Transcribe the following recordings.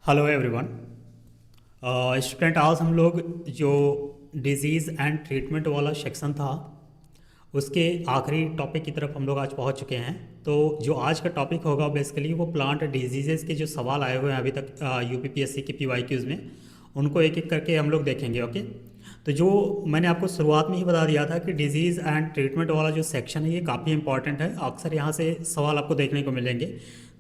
Hello everyone. Student, आज हम लोग जो डिजीज़ एंड ट्रीटमेंट वाला सेक्शन था उसके आखिरी टॉपिक की तरफ हम लोग आज पहुंच चुके हैं। तो जो आज का टॉपिक होगा बेसिकली वो प्लांट डिजीज़ेज़ के जो सवाल आए हुए हैं अभी तक यूपीपीएससी के पीवाईक्यूज़ में, उनको एक एक करके हम लोग देखेंगे। ओके, तो जो मैंने आपको शुरुआत में ही बता दिया था कि डिजीज़ एंड ट्रीटमेंट वाला जो सेक्शन है ये काफ़ी इंपॉर्टेंट है। अक्सर यहाँ से सवाल आपको देखने को मिलेंगे।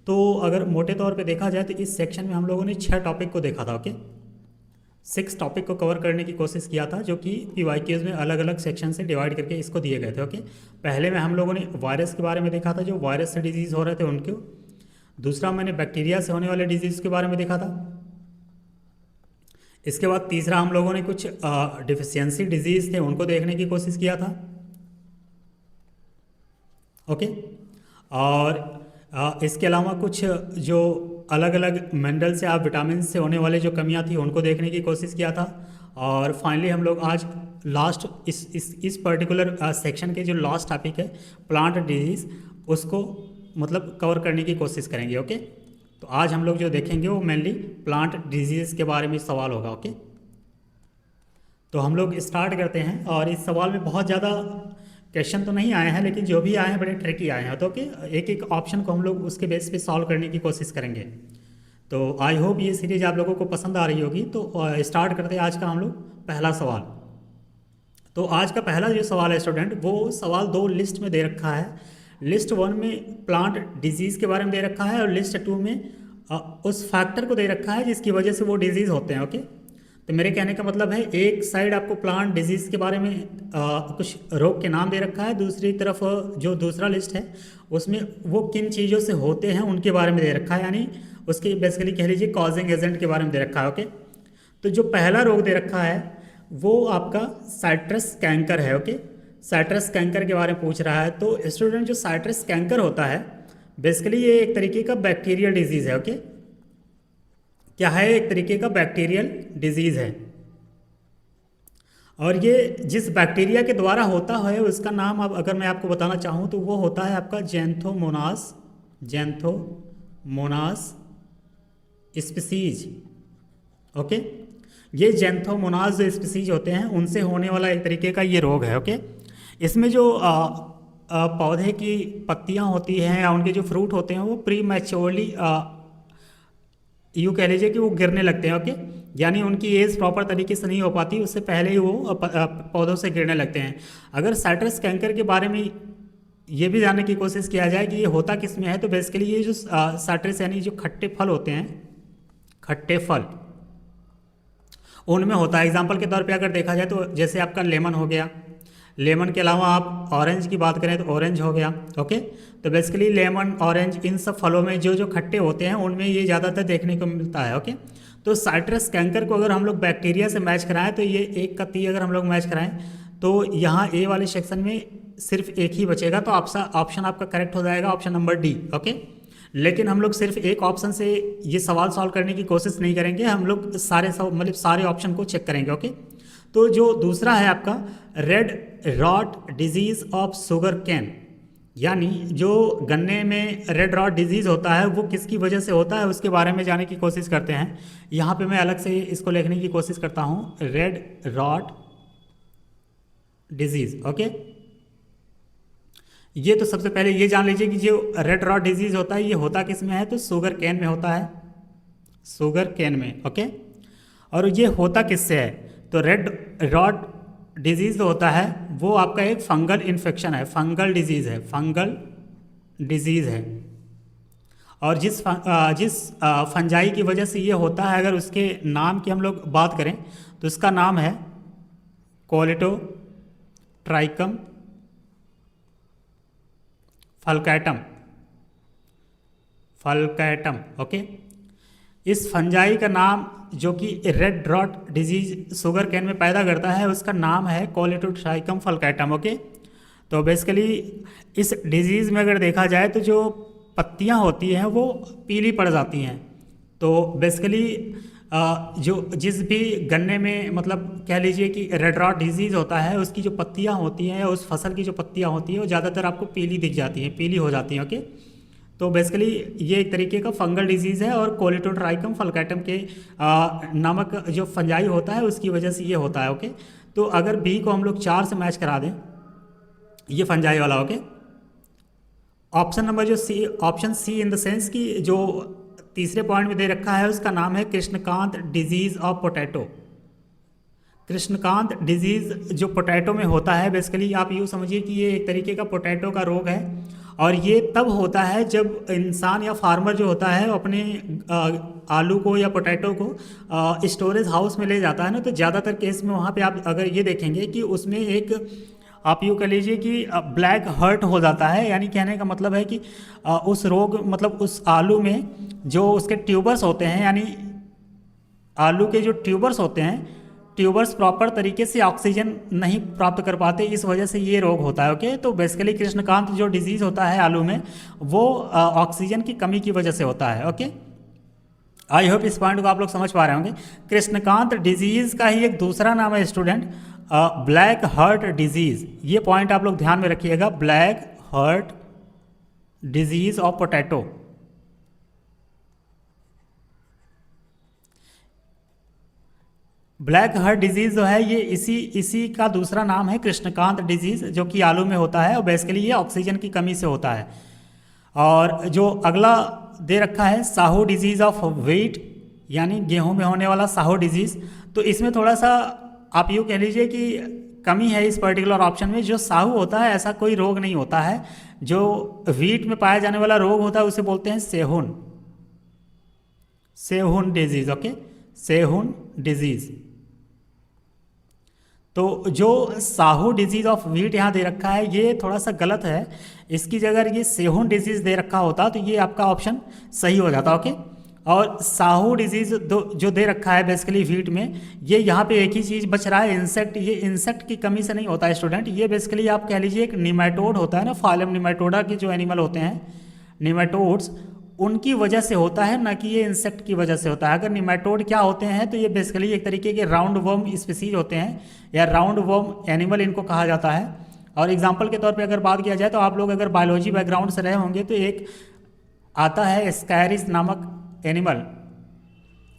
तो अगर मोटे तौर पे देखा जाए तो इस सेक्शन में हम लोगों ने 6 टॉपिक को देखा था। ओके, 6 टॉपिक को कवर करने की कोशिश किया था जो कि पीवाईक्यूज़ में अलग अलग सेक्शन से डिवाइड करके इसको दिए गए थे। ओके, पहले में हम लोगों ने वायरस के बारे में देखा था, जो वायरस से डिजीज़ हो रहे थे उनको। दूसरा मैंने बैक्टीरिया से होने वाले डिजीज़ के बारे में देखा था। इसके बाद तीसरा हम लोगों ने कुछ डिफिशियंसी डिजीज़ थे उनको देखने की कोशिश किया था। ओके, और इसके अलावा कुछ जो अलग अलग मिनरल्स या विटामिन से होने वाले जो कमियां थी उनको देखने की कोशिश किया था। और फाइनली हम लोग आज लास्ट इस पर्टिकुलर सेक्शन के जो लास्ट टॉपिक है प्लांट डिजीज़, उसको मतलब कवर करने की कोशिश करेंगे। ओके, तो आज हम लोग जो देखेंगे वो मेनली प्लांट डिजीज़ के बारे में सवाल होगा। ओके, तो हम लोग स्टार्ट करते हैं। और इस सवाल में बहुत ज़्यादा क्वेश्चन तो नहीं आए हैं, लेकिन जो भी आए हैं बड़े ट्रिकी आए हैं। तो ओके, एक एक ऑप्शन को हम लोग उसके बेस पे सॉल्व करने की कोशिश करेंगे। तो आई होप ये सीरीज आप लोगों को पसंद आ रही होगी। तो स्टार्ट करते हैं आज का हम लोग पहला सवाल। तो आज का पहला जो सवाल है स्टूडेंट, वो सवाल 2 लिस्ट में दे रखा है। लिस्ट 1 में प्लांट डिजीज़ के बारे में दे रखा है और लिस्ट 2 में उस फैक्टर को दे रखा है जिसकी वजह से वो डिजीज़ होते हैं। ओके, तो मेरे कहने का मतलब है एक साइड आपको प्लांट डिजीज़ के बारे में कुछ रोग के नाम दे रखा है, दूसरी तरफ जो दूसरा लिस्ट है उसमें वो किन चीज़ों से होते हैं उनके बारे में दे रखा है, यानी उसके बेसिकली कह लीजिए कॉजिंग एजेंट के बारे में दे रखा है। ओके, तो जो पहला रोग दे रखा है वो आपका साइट्रस कैंकर है। ओके, साइट्रस कैंकर के बारे में पूछ रहा है। तो स्टूडेंट, जो साइट्रस कैंकर होता है बेसिकली ये एक तरीके का बैक्टीरियल डिजीज़ है। ओके, क्या है? एक तरीके का बैक्टीरियल डिजीज़ है। और ये जिस बैक्टीरिया के द्वारा होता है उसका नाम अब अगर मैं आपको बताना चाहूँ तो वो होता है आपका जैंथोमोनास स्पीसीज। ओके, ये जैंथोमोनास जो स्पीसीज होते हैं उनसे होने वाला एक तरीके का ये रोग है। ओके, इसमें जो पौधे की पत्तियाँ होती हैं या उनके जो फ्रूट होते हैं वो प्री मैच्योरली यूँ कह लीजिए कि वो गिरने लगते हैं। ओके, यानी उनकी एज प्रॉपर तरीके से नहीं हो पाती, उससे पहले ही वो पौधों से गिरने लगते हैं। अगर साइट्रस कैंकर के बारे में ये भी जानने की कोशिश किया जाए कि ये होता किस में है, तो बेसिकली ये जो साइट्रस यानी जो खट्टे फल होते हैं, खट्टे फल उनमें होता है। एग्जाम्पल के तौर पे अगर देखा जाए तो जैसे आपका लेमन हो गया, लेमन के अलावा आप ऑरेंज की बात करें तो ऑरेंज हो गया। ओके, तो बेसिकली लेमन, ऑरेंज, इन सब फलों में जो जो खट्टे होते हैं उनमें ये ज़्यादातर देखने को मिलता है। ओके, तो साइट्रस कैंकर को अगर हम लोग बैक्टीरिया से मैच कराएं तो ये 1 का 3 अगर हम लोग मैच कराएं तो यहाँ ए वाले सेक्शन में सिर्फ एक ही बचेगा, तो ऑप्शन आपका करेक्ट हो जाएगा, ऑप्शन नंबर डी। ओके, लेकिन हम लोग सिर्फ एक ऑप्शन से ये सवाल सॉल्व करने की कोशिश नहीं करेंगे, हम लोग सारे ऑप्शन को चेक करेंगे। ओके, तो जो दूसरा है आपका red rot disease of sugarcane, यानी जो गन्ने में रेड रॉट डिजीज़ होता है वो किसकी वजह से होता है उसके बारे में जानने की कोशिश करते हैं। यहाँ पे मैं अलग से इसको लिखने की कोशिश करता हूँ, रेड रॉट डिजीज़। ओके, ये तो सबसे पहले ये जान लीजिए कि जो रेड रॉट डिजीज़ होता है ये होता किस में है, तो शुगर कैन में होता है, शुगर कैन में। ओके, और ये होता किससे है, तो रेड रॉट डिजीज़ जो होता है वो आपका एक फंगल इन्फेक्शन है, फंगल डिजीज़ है, फंगल डिजीज़ है। और जिस फंजाई की वजह से ये होता है, अगर उसके नाम की हम लोग बात करें तो उसका नाम है कोलेटोट्राइकम फल्कैटम। ओके, इस फंजाई का नाम जो कि red rot disease sugarcane में पैदा करता है उसका नाम है कोलेटोट्राइकम फल्कैटम। ओके, तो बेसिकली इस डिजीज़ में अगर देखा जाए तो जो पत्तियां होती हैं वो पीली पड़ जाती हैं। तो बेसिकली जो जिस भी गन्ने में मतलब कह लीजिए कि रेड रॉट डिजीज़ होता है उसकी जो पत्तियां होती हैं, उस फसल की जो पत्तियां होती हैं वो ज़्यादातर आपको पीली दिख जाती हैं, पीली हो जाती हैं। ओके, तो बेसिकली ये एक तरीके का फंगल डिजीज़ है और कोलेटोट्राइकम फल्कैटम के नामक जो फंजाई होता है उसकी वजह से ये होता है। ओके, तो अगर बी को हम लोग 4 से मैच करा दें, ये फंजाई वाला। ओके, ऑप्शन नंबर जो C, option C in the sense कि जो तीसरे पॉइंट में दे रखा है उसका नाम है Krishnakant disease of potato. Krishnakant disease जो पोटैटो में होता है, बेसिकली आप यूँ समझिए कि ये एक तरीके का पोटैटो का रोग है और ये तब होता है जब इंसान या फार्मर जो होता है अपने आलू को या पोटैटो को स्टोरेज हाउस में ले जाता है ना, तो ज़्यादातर केस में वहाँ पे आप अगर ये देखेंगे कि उसमें एक आप यूँ कह लीजिए कि ब्लैक हर्ट हो जाता है, यानी कहने का मतलब है कि उस रोग मतलब उस आलू में जो उसके ट्यूबर्स होते हैं, यानी आलू के जो ट्यूबर्स होते हैं, ट्यूबर्स प्रॉपर तरीके से ऑक्सीजन नहीं प्राप्त कर पाते, इस वजह से ये रोग होता है। ओके, तो बेसिकली कृष्णकांत जो डिजीज़ होता है आलू में वो ऑक्सीजन की कमी की वजह से होता है। ओके, आई होप इस पॉइंट को आप लोग समझ पा रहे होंगे। कृष्णकांत डिजीज़ का ही एक दूसरा नाम है स्टूडेंट ब्लैक हार्ट डिजीज़। ये पॉइंट आप लोग ध्यान में रखिएगा, black heart disease of potato. Black heart disease जो है ये इसी का दूसरा नाम है कृष्णकांत डिजीज़, जो कि आलू में होता है और बेसिकली ये ऑक्सीजन की कमी से होता है। और जो अगला दे रखा है साहू डिजीज़ ऑफ व्हीट, यानी गेहूं में होने वाला साहू डिजीज़, तो इसमें थोड़ा सा आप यूँ कह लीजिए कि कमी है इस पर्टिकुलर ऑप्शन में। जो साहू होता है ऐसा कोई रोग नहीं होता है, जो व्हीट में पाया जाने वाला रोग होता है उसे बोलते हैं सेहुन, सेहुन डिजीज़। ओके, सेहुन डिजीज़। तो जो साहू डिजीज़ ऑफ व्हीट यहाँ दे रखा है ये थोड़ा सा गलत है, इसकी जगह ये सेहुन डिजीज़ दे रखा होता तो ये आपका ऑप्शन सही हो जाता। ओके, और साहू डिजीज़ जो दे रखा है बेसिकली व्हीट में, ये यहाँ पे एक ही चीज़ बच रहा है, इंसेक्ट। ये इंसेक्ट की कमी से नहीं होता है स्टूडेंट, ये बेसिकली आप कह लीजिए एक निमेटोड होता है ना, फाइलम निमेटोडा के जो एनिमल होते हैं निमेटोड्स, उनकी वजह से होता है, ना कि ये इंसेक्ट की वजह से होता है। अगर निमेटोड क्या होते हैं तो ये बेसिकली एक तरीके के राउंड वर्म स्पीसीज होते हैं या राउंड वर्म एनिमल इनको कहा जाता है। और एग्जांपल के तौर पे अगर बात किया जाए तो आप लोग अगर बायोलॉजी बैकग्राउंड से रहे होंगे तो एक आता है एस्कैरिस नामक एनिमल,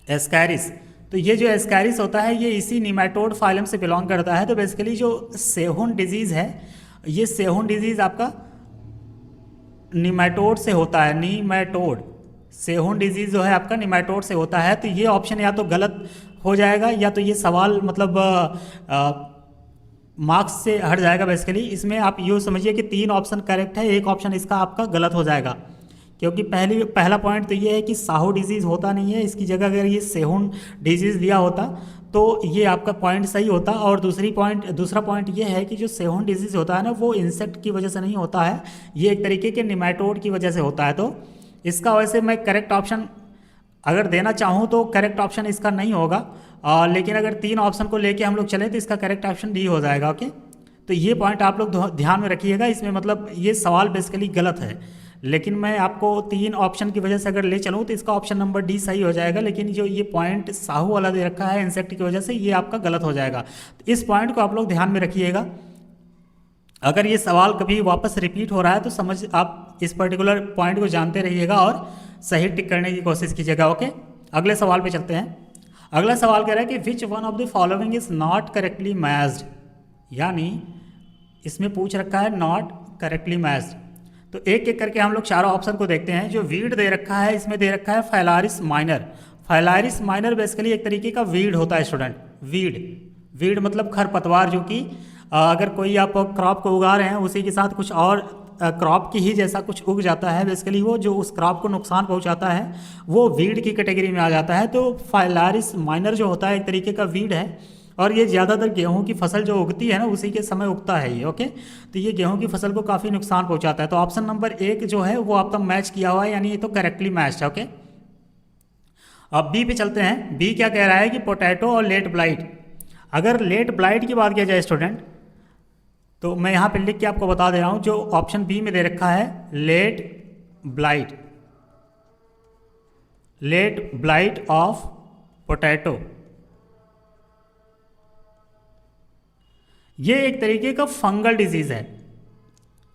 एस्कैरिस। तो ये जो एस्कैरिस होता है ये इसी निमेटोड फाइलम से बिलोंग करता है। तो बेसिकली जो सेहुन डिजीज़ है, ये सेहुन डिजीज़ आपका निमेटोड से होता है, निमेटोड। सेहुन डिजीज़ जो है आपका निमेटोड से होता है। तो ये ऑप्शन या तो गलत हो जाएगा या तो ये सवाल मतलब मार्क्स से हट जाएगा। बेसिकली इसमें आप यूँ समझिए कि 3 ऑप्शन करेक्ट है, एक ऑप्शन इसका आपका गलत हो जाएगा, क्योंकि पहला पॉइंट तो ये है कि साहू डिजीज़ होता नहीं है, इसकी जगह अगर ये सेहुन डिजीज़ दिया होता तो ये आपका पॉइंट सही होता। और दूसरा पॉइंट ये है कि जो सेहुन डिजीज़ होता है ना वो इंसेक्ट की वजह से नहीं होता है, ये एक तरीके के निमेटोड की वजह से होता है। तो इसका वैसे मैं करेक्ट ऑप्शन अगर देना चाहूँ तो करेक्ट ऑप्शन इसका नहीं होगा, लेकिन अगर 3 ऑप्शन को लेके हम लोग चले तो इसका करेक्ट ऑप्शन डी हो जाएगा। ओके, तो ये पॉइंट आप लोग ध्यान में रखिएगा, इसमें मतलब ये सवाल बेसिकली गलत है, लेकिन मैं आपको 3 ऑप्शन की वजह से अगर ले चलूँ तो इसका ऑप्शन नंबर डी सही हो जाएगा। लेकिन जो ये पॉइंट साहू वाला दे रखा है इंसेक्ट की वजह से, ये आपका गलत हो जाएगा। तो इस पॉइंट को आप लोग ध्यान में रखिएगा। अगर ये सवाल कभी वापस रिपीट हो रहा है तो समझ आप इस पर्टिकुलर पॉइंट को जानते रहिएगा और सही टिक करने की कोशिश कीजिएगा। ओके, अगले सवाल पे चलते हैं। अगला सवाल कह रहा है कि which one of the following is not correctly matched, यानी इसमें पूछ रखा है नॉट करेक्टली मैच्ड। तो एक एक करके हम लोग चारों ऑप्शन को देखते हैं। जो वीड दे रखा है इसमें दे रखा है फाइलारिस माइनर। फाइलारिस माइनर बेसिकली एक तरीके का वीड होता है स्टूडेंट। वीड मतलब खरपतवार, जो कि अगर कोई आप क्रॉप को उगा रहे हैं उसी के साथ कुछ और क्रॉप की ही जैसा कुछ उग जाता है, बेसिकली वो जो उस क्रॉप को नुकसान पहुंचाता है वो वीड की कैटेगरी में आ जाता है। तो फाइलारिस माइनर जो होता है एक तरीके का वीड है और ये ज़्यादातर गेहूं की फसल जो उगती है ना उसी के समय उगता है ये। ओके, तो ये गेहूं की फसल को काफ़ी नुकसान पहुंचाता है। तो ऑप्शन नंबर 1 जो है वो आपका मैच किया हुआ है, यानी ये तो करेक्टली मैच है। ओके, अब बी पे चलते हैं। बी क्या कह रहा है कि पोटैटो और लेट ब्लाइट। अगर लेट ब्लाइट की बात किया जाए स्टूडेंट तो मैं यहाँ पे लिख के आपको बता दे रहा हूँ, जो ऑप्शन बी में दे रखा है लेट ब्लाइट ऑफ पोटैटो, ये एक तरीके का फंगल डिजीज है।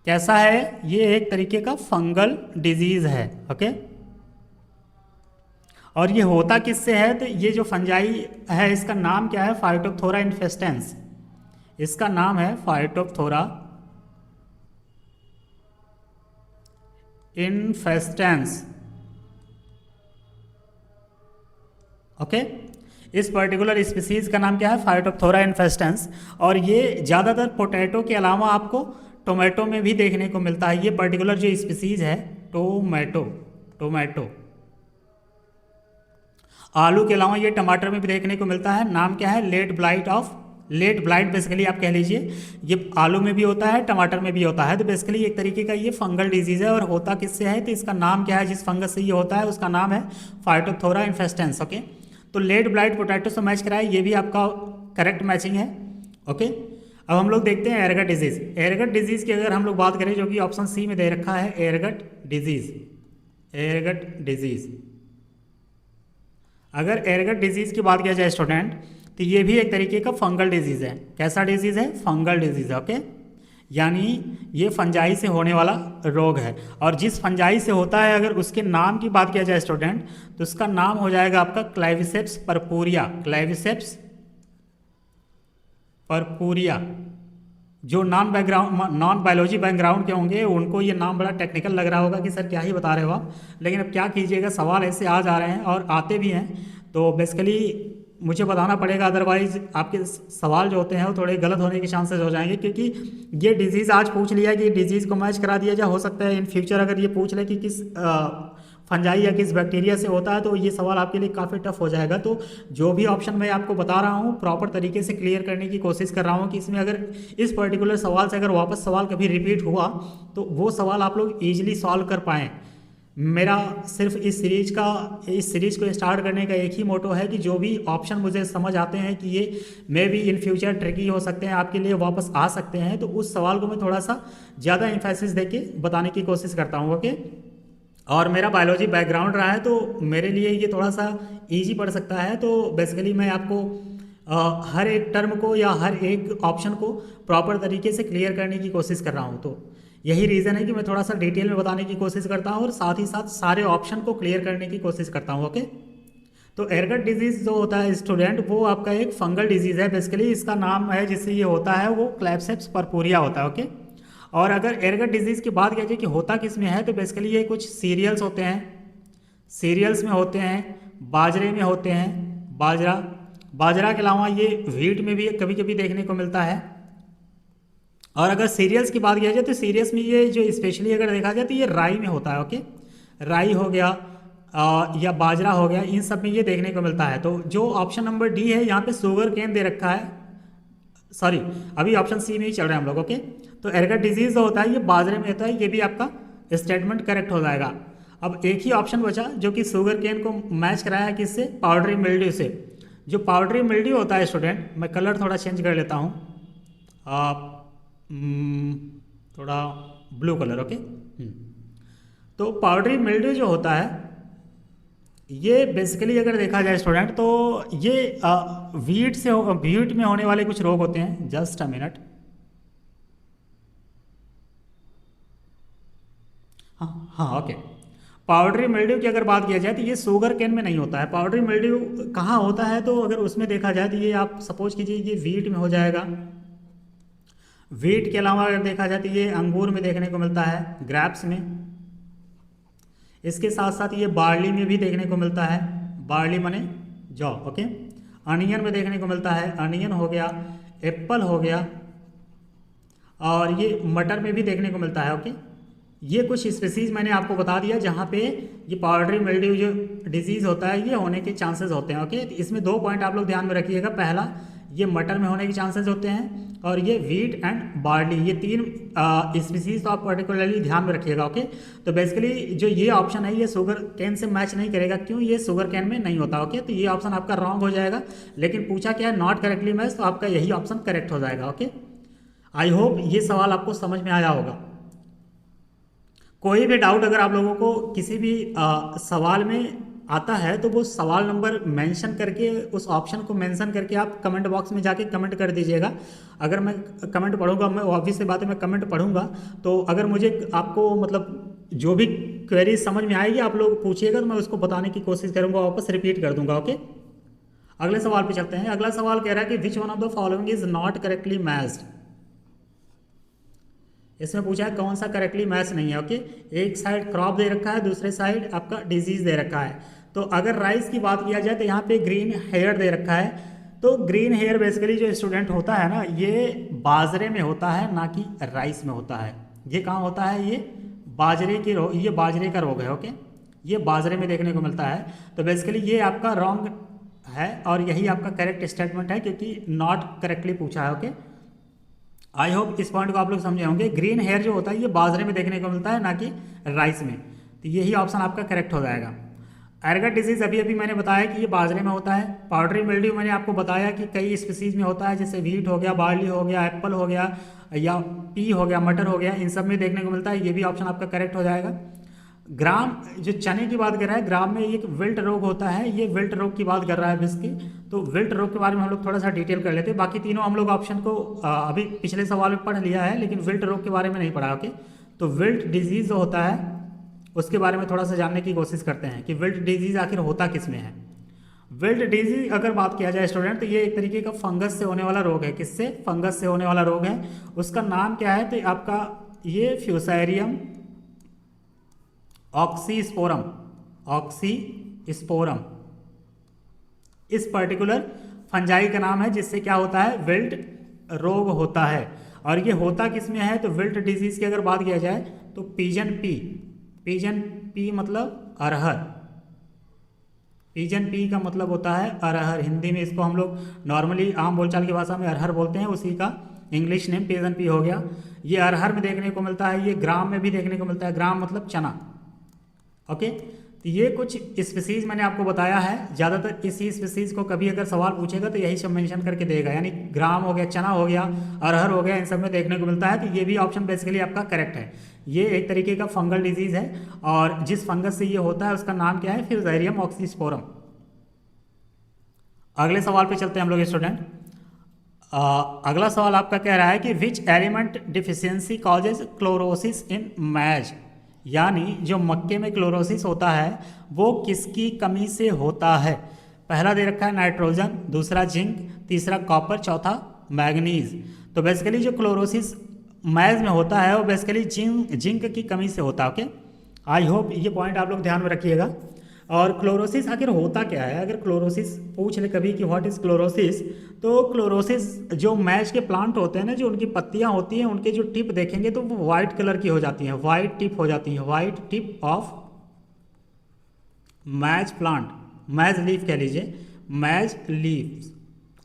कैसा है, ये एक तरीके का फंगल डिजीज है। ओके, और ये होता किससे है, तो ये जो फंजाई है इसका नाम क्या है, फाइटोप्थोरा इन्फेस्टेंस। इसका नाम है फाइटोप्थोरा इन्फेस्टेंस। ओके, इस पर्टिकुलर स्पीसीज का नाम क्या है, फाइटोप्थोरा इन्फेस्टेंस। और ये ज़्यादातर पोटैटो के अलावा आपको टोमेटो में भी देखने को मिलता है। ये पर्टिकुलर जो स्पीसीज है टोमेटो, आलू के अलावा ये टमाटर में भी देखने को मिलता है। नाम क्या है, लेट ब्लाइट बेसिकली आप कह लीजिए। ये आलू में भी होता है, टमाटर में भी होता है। तो बेसिकली एक तरीके का ये फंगल डिजीज है। और होता किससे है, तो इसका नाम क्या है, जिस फंगस से ये होता है उसका नाम है फाइटोप्थोरा इन्फेस्टेंस। ओके, तो लेट ब्लाइट पोटैटो से मैच कराए, ये भी आपका करेक्ट मैचिंग है। ओके, अब हम लोग देखते हैं एरगट डिजीज। एरगट डिजीज की अगर हम लोग बात करें, जो कि ऑप्शन सी में दे रखा है, एरगट डिजीज। अगर एरगट डिजीज की बात किया जाए स्टूडेंट, तो ये भी एक तरीके का फंगल डिजीज है। कैसा डिजीज है, फंगल डिजीज है। ओके, यानी ये फंजाई से होने वाला रोग है। और जिस फंजाई से होता है, अगर उसके नाम की बात किया जाए स्टूडेंट, तो उसका नाम हो जाएगा आपका क्लाइविसेप्स परपूरिया। जो नॉन बायोलॉजी बैकग्राउंड के होंगे उनको ये नाम बड़ा टेक्निकल लग रहा होगा कि सर क्या ही बता रहे हो आप, लेकिन अब क्या कीजिएगा, सवाल ऐसे आ जा रहे हैं और आते भी हैं, तो बेसिकली मुझे बताना पड़ेगा। अदरवाइज आपके सवाल जो होते हैं वो थोड़े गलत होने के चांसेस हो जाएंगे, क्योंकि ये डिजीज़ आज पूछ लिया कि डिजीज़ को मैच करा दिया जाए। हो सकता है इन फ्यूचर अगर ये पूछ ले कि किस फंजाई या किस बैक्टीरिया से होता है, तो ये सवाल आपके लिए काफ़ी टफ हो जाएगा। तो जो भी ऑप्शन मैं आपको बता रहा हूँ प्रॉपर तरीके से क्लियर करने की कोशिश कर रहा हूँ कि इसमें अगर इस पर्टिकुलर सवाल से अगर वापस सवाल कभी रिपीट हुआ तो वो सवाल आप लोग ईजिली सॉल्व कर पाएँ। मेरा सिर्फ इस सीरीज को स्टार्ट करने का एक ही मोटो है कि जो भी ऑप्शन मुझे समझ आते हैं कि ये may be in future tricky हो सकते हैं, आपके लिए वापस आ सकते हैं, तो उस सवाल को मैं थोड़ा सा ज़्यादा इम्फेसिस देके बताने की कोशिश करता हूँ। ओके, और मेरा बायोलॉजी बैकग्राउंड रहा है तो मेरे लिए ये थोड़ा सा ईजी पड़ सकता है। तो बेसिकली मैं आपको हर एक टर्म को या हर एक ऑप्शन को प्रॉपर तरीके से क्लियर करने की कोशिश कर रहा हूँ। तो यही रीज़न है कि मैं थोड़ा सा डिटेल में बताने की कोशिश करता हूँ और साथ ही साथ सारे ऑप्शन को क्लियर करने की कोशिश करता हूँ। ओके, तो एरगट डिजीज़ जो होता है स्टूडेंट, वो आपका एक फंगल डिजीज़ है। बेसिकली इसका नाम है जिससे ये होता है वो क्लैप्सेप्स परपूरिया होता है। ओके, और अगर एरगट डिजीज़ की बात किया जाए कि होता किस में है, तो बेसिकली ये कुछ सीरियल्स होते हैं, सीरियल्स में होते हैं, बाजरे में होते हैं, बाजरा के अलावा ये व्हीट में भी कभी कभी देखने को मिलता है। और अगर सीरियल्स की बात किया जाए तो सीरियल्स में ये जो स्पेशली अगर देखा जाए तो ये राई में होता है। ओके, राई हो गया या बाजरा हो गया, इन सब में ये देखने को मिलता है। तो जो ऑप्शन नंबर डी है यहाँ पे शुगर केन दे रखा है, सॉरी अभी ऑप्शन सी में ही चल रहे हैं हम लोग। ओके, तो एरगट डिजीज जो होता है ये बाजरे में होता है, ये भी आपका स्टेटमेंट करेक्ट हो जाएगा। अब एक ही ऑप्शन बचा जो कि शुगर केन को मैच कराया है किससे, पाउडरी मिल्ड्यू से। जो पाउडरी मिल्ड्यू होता है स्टूडेंट, मैं कलर थोड़ा चेंज कर लेता हूँ, थोड़ा ब्लू कलर। ओके, तो पाउडरी मिल्ड्यू जो होता है ये बेसिकली अगर देखा जाए स्टूडेंट, तो ये वीट में होने वाले कुछ रोग होते हैं। जस्ट अ मिनट, हाँ ओके, पाउडरी मिल्ड्यू की अगर बात किया जाए तो ये शुगर केन में नहीं होता है। पाउडरी मिल्ड्यू कहाँ होता है, तो अगर उसमें देखा जाए तो ये आप सपोज कीजिए ये वीट में हो जाएगा। वीट के अलावा अगर देखा जाए तो ये अंगूर में देखने को मिलता है, ग्रैप्स में। इसके साथ साथ ये बार्ली में भी देखने को मिलता है, बार्ली मने जौ। ओके, अनियन में देखने को मिलता है, अनियन हो गया, एप्पल हो गया, और ये मटर में भी देखने को मिलता है। ओके, ये कुछ स्पीसीज मैंने आपको बता दिया जहाँ पे ये पाउडरी मिल्ड्यू जो डिजीज़ होता है ये होने के चांसेस होते हैं। ओके, तो इसमें 2 पॉइंट आप लोग ध्यान में रखिएगा। पहला, ये मटर में होने के चांसेस होते हैं, और ये वीट एंड बार्ली, ये 3 स्पीसीज तो आप पर्टिकुलरली ध्यान में रखिएगा। ओके, तो बेसिकली जो ये ऑप्शन है ये शुगर कैन से मैच नहीं करेगा, क्यों, ये शुगर कैन में नहीं होता। ओके, तो ये ऑप्शन आपका रॉन्ग हो जाएगा, लेकिन पूछा क्या है, नॉट करेक्टली मैच, तो आपका यही ऑप्शन करेक्ट हो जाएगा। ओके, आई होप ये सवाल आपको समझ में आया होगा। कोई भी डाउट अगर आप लोगों को किसी भी सवाल में आता है तो वो सवाल नंबर मेंशन करके, उस ऑप्शन को मेंशन करके आप कमेंट बॉक्स में जाके कमेंट कर दीजिएगा। अगर मैं कमेंट पढ़ूंगा, मैं ऑब्वियस सी बात है मैं कमेंट पढ़ूंगा, तो अगर मुझे आपको मतलब जो भी क्वेरी समझ में आएगी आप लोग पूछिएगा तो मैं उसको बताने की कोशिश करूंगा, वापस रिपीट कर दूंगा। ओके, अगले सवाल पे चलते हैं। अगला सवाल कह रहा है कि which one of the following is not correctly matched. इसमें पूछा है कौन सा करेक्टली मैच नहीं है। ओके, एक साइड क्रॉप दे रखा है, दूसरे साइड आपका डिजीज दे रखा है। तो अगर राइस की बात किया जाए तो यहाँ पे ग्रीन हेयर दे रखा है। तो ग्रीन हेयर बेसिकली जो स्टूडेंट होता है ना, ये बाजरे में होता है ना कि राइस में होता है। ये कहाँ होता है? ये बाजरे की ये बाजरे का रोग है। ओके, ये बाजरे में देखने को मिलता है। तो बेसिकली ये आपका रॉन्ग है और यही आपका करेक्ट स्टेटमेंट है, क्योंकि नॉट करेक्टली पूछा है। ओके, आई होप इस पॉइंट को आप लोग समझे होंगे। ग्रीन हेयर जो होता है ये बाजरे में देखने को मिलता है ना कि राइस में, तो यही ऑप्शन आपका करेक्ट हो जाएगा। एरगट डिजीज अभी अभी मैंने बताया कि ये बाजरे में होता है। पाउडरी मिल्ड्यू मैंने आपको बताया कि कई स्पीसीज में होता है, जैसे व्हीट हो गया, बार्ली हो गया, एप्पल हो गया, या पी हो गया, मटर हो गया, इन सब में देखने को मिलता है। ये भी ऑप्शन आपका करेक्ट हो जाएगा। ग्राम जो चने की बात कर रहा है, ग्राम में एक विल्ट रोग होता है, ये विल्ट रोग की बात कर रहा है बिस्की। तो विल्ट रोग के बारे में हम लोग थोड़ा सा डिटेल कर लेते हैं। बाकी तीनों हम लोग ऑप्शन को अभी पिछले सवाल में पढ़ लिया है, लेकिन विल्ट रोग के बारे में नहीं पढ़ा। ओके, तो विल्ट डिजीज जो होता है उसके बारे में थोड़ा सा जानने की कोशिश करते हैं कि विल्ट डिजीज आखिर होता किस में है। विल्ट डिजीज अगर बात किया जाए स्टूडेंट, तो ये एक तरीके का फंगस से होने वाला रोग है। किससे? फंगस से होने वाला रोग है। उसका नाम क्या है? तो आपका ये फ्यूसेरियम ऑक्सीस्पोरम, ऑक्सीस्पोरम इस पर्टिकुलर फंजाई का नाम है, जिससे क्या होता है? विल्ट रोग होता है। और ये होता किस में है? तो विल्ट डिजीज की अगर बात किया जाए तो पिजन पी, पिजन पी मतलब अरहर, पिजन पी का मतलब होता है अरहर। हिंदी में इसको हम लोग नॉर्मली आम बोलचाल की भाषा में अरहर बोलते हैं, उसी का इंग्लिश नेम पिजन पी हो गया। ये अरहर में देखने को मिलता है, ये ग्राम में भी देखने को मिलता है। ग्राम मतलब चना। ओके, तो ये कुछ स्पीसीज मैंने आपको बताया है। ज़्यादातर इसी स्पीसीज को कभी अगर सवाल पूछेगा तो यही सब मेंशन करके देगा, यानी ग्राम हो गया, चना हो गया, अरहर हो गया, इन सब में देखने को मिलता है। तो ये भी ऑप्शन बेसिकली आपका करेक्ट है। ये एक तरीके का फंगल डिजीज है, और जिस फंगस से ये होता है उसका नाम क्या है? Fusarium oxysporum. अगले सवाल पे चलते हैं हम लोग स्टूडेंट। अगला सवाल आपका कह रहा है कि which element deficiency causes chlorosis in maize, यानी जो मक्के में क्लोरोसिस होता है वो किसकी कमी से होता है? पहला दे रखा है नाइट्रोजन, दूसरा जिंक, तीसरा कॉपर, चौथा मैग्नीज। तो बेसिकली जो क्लोरोसिस मैज में होता है वो बेसिकली जिंक की कमी से होता है। ओके, आई होप ये पॉइंट आप लोग ध्यान में रखिएगा। और क्लोरोसिस आखिर होता क्या है? अगर क्लोरोसिस पूछ ले कभी कि व्हाट इज़ क्लोरोसिस, तो क्लोरोसिस जो मैज के प्लांट होते हैं ना, जो उनकी पत्तियां होती हैं, उनके जो टिप देखेंगे तो वो वाइट कलर की हो जाती हैं, वाइट टिप हो जाती है, white tip of maize plant, maize leaf कह लीजिए, मैज लीव्स।